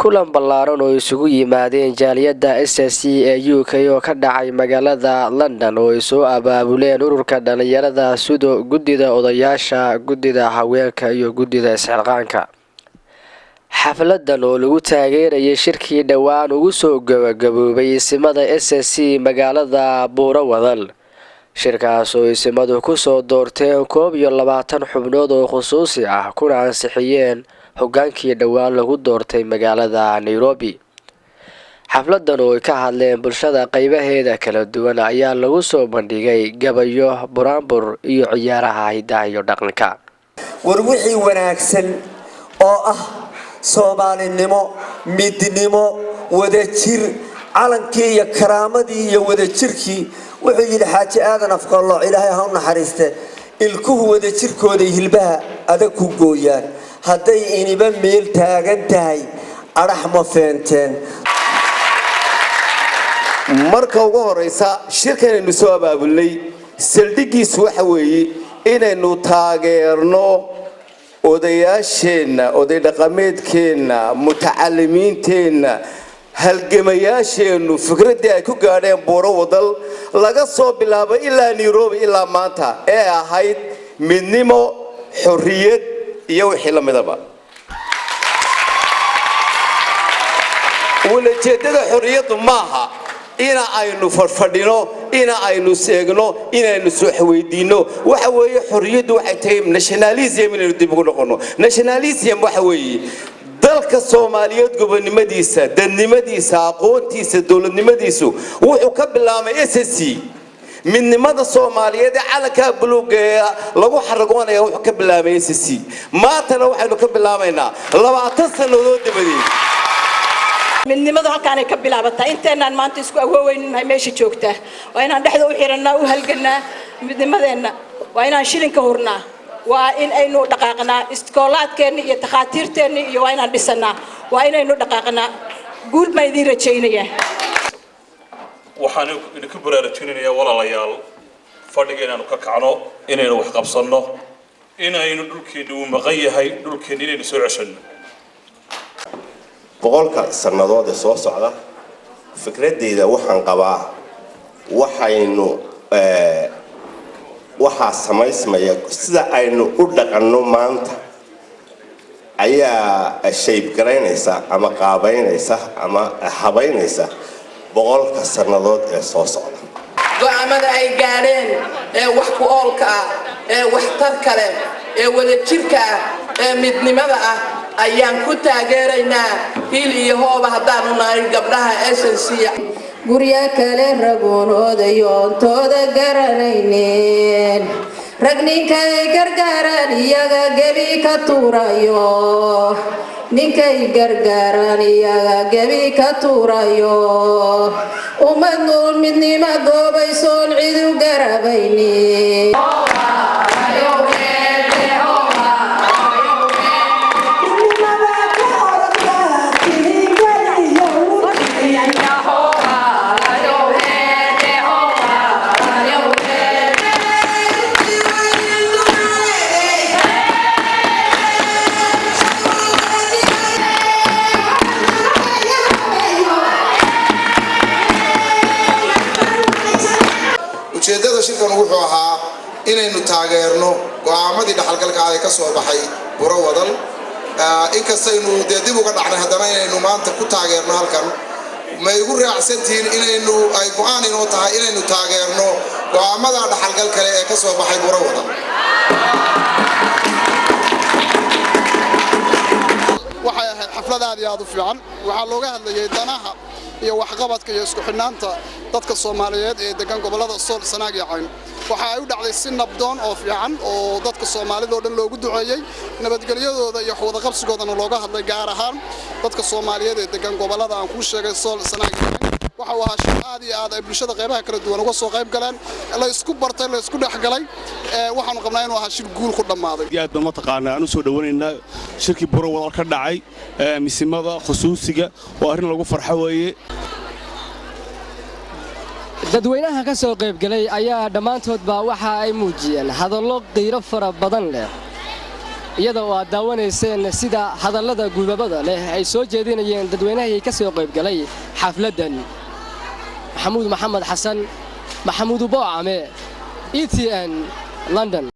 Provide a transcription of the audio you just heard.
kulan ballaaran oo isugu yimaadeen jaaliyadda SSC ee UK oo ka dhacay magaalada London oo ay soo abaabuleen ururka dhalinyarada sudo guddida odayaasha guddida haweenka iyo guddida isxilqaanka. xafladan oo lagu taageerayay shirkii dhawaan ugu soo gabagaboobay isimada SSC magaalada Buurawadal. shirkaas oo isimadu ku soo doorteen 21 xubnood oo khusuusi ah kuna ansixiyeen hogaankii dhawaan lagu doortay magaalada Nairobi. xafladan oo ka hadleen bulshada qaybaheeda kala duwan ayaa lagu soo bandhigay gabayo, buraanbur iyo ciyaaraha hidaha iyo dhaqanka. war wixii wanaagsan oo ah Soomaalinimo, midnimo, wadajir, calankii iyo karaamadii iyo wadajirkii wuxuu yiri xaaji aadan afqallo ilaahay ha u naxariiste ilkuhu wadajirkooda hilbaha adag ku gooyaan hadday iniba meel taagan tahay arax ma feenteen. marka ugu horeysa shirkanaynu soo abaabulnay saldhigiisu waxa weeye inaynu taageerno odayaasheenna, oday dhaqameedkeenna, mutacalimiinteenna, halgamayaasheennu fikradii ay ku gaadheen Buurawadal laga soo bilaabo ilaa Nairobi ilaa maanta ee ahayd midnimo, xorriyad iyo wixii la midaba. walajeedada xorriyadu maaha ina aynu farfadhino, ina aynu seegno, inaynu soo xaweydiino. waxa weeye xorriyadu waxay tahay nationalism inaynu dib ugu noqono. nationalism waxa weeye dalka Soomaaliyeed gobonimadiisa, dadnimadiisa, aqoontiisa, dawladnimadiisu wuxuu ka bilaabay SSC. midnimada Soomaaliyeed ee calanka buluuga ee lagu xaragoonayo wuxuu ka bilaabay SSC. maantana waxaynu ka bilaabaynaa 20 sanadood dibadii. midnimada halkaan ay ka bilaabataa inteenaan maanta isku awooweynnahay meesha joogta waa inaan dhexda u xiranaa u halganaa midnimadeena waa inaan shilinka hurnaa waa in aynu dhaqaaqnaa iskoolaadkeena iyo takhaatiirteena iyo waa inaan dhisanaa waa inaynu dhaqaaqnaa guul ma idin rajaynaya. waxaan idinku baraarujinayaa walaalayaal fadhiga inaanu ka kacno inaynu wax qabsanno inaynu dhulkeena u maqan yahay dhulkeena inaynu soo ceshanno. boqolka sanadood ee soo socda fikradeyda waxaan qabaa waxaynu waxa samaysmaya sida aynu u dhaqanno maanta ayaa shape garaynaysa ama qaabaynaysa ama habaynaysa boqolka sanadood ee soo socda. go'aamada ay gaareen ee wax ku oolka ah ee waxtar kale ee wadajirka ah ee midnimada ah ayaan ku taageeraynaa hil iyo hooba haddaanu nahay gabdhaha SSC. gurya kale ragoonoodayontooda garanayneen rag ninkay gargaaraan iyaga gebi ka tuurayo ninkay gargaaraan iyaga gebi ka tuurayo ummad nuul midnimo goobaysoon cidu garabaynin. ujeedada shirkan wuxuu ahaa inaynu taageerno go'aamadii dhaxalgalka ah ee ka soo baxay Buurawadal. inkastaynu dib uga dhacnay haddana inaynu maanta ku taageerno halkan ma igu raacsantiin inaynu ay go'aan inoo tahay inaynu taageerno go'aamada dhaxalgalka ee ka soo baxay Buurawadal. waxay ahayd xaflad aad iyo aad u fiican waxaa looga hadlayay danaha iyo waxqabadka iyo isku xidhnaanta dadka Soomaaliyeed ee degan gobolada Sool, Sanaag iyo Cayn. waxa ay u dhacday si nabdoon oo fiican oo dadka Soomaalida oo dhan loogu duceeyay nabadgelyadooda iyo wada qabsigoodana looga hadlay gaar ahaan dadka Soomaaliyeed ee degan gobolada aan ku sheegay Sool, Sanaag iyo Cayn. waxa uu ahaa shir aad iyo aad ay bulshada qaybaha kala duwan uga soo qayb galeen la isku bartay la isku dhaxgalay waxaanu qabnaa inuu ahaa shir guul ku dhamaaday. aad baan mataqaanaa aan u soo dhawanaynaa shirkii Buurawadal ka dhacay misimada khusuusiga oo arrin lagu farxo weeye. dadweynaha ka soo qayb galay ayaa dhammaantoodba waxa ay muujiyeen hadallo qiiro fara badan leh iyada oo aad daawanayseen sida hadallada gudbabada leh ay soo jeedinayeen dadweynaha ka soo qayb galay xafladan. محمود محمد حسن محمود بوعمي ETN London.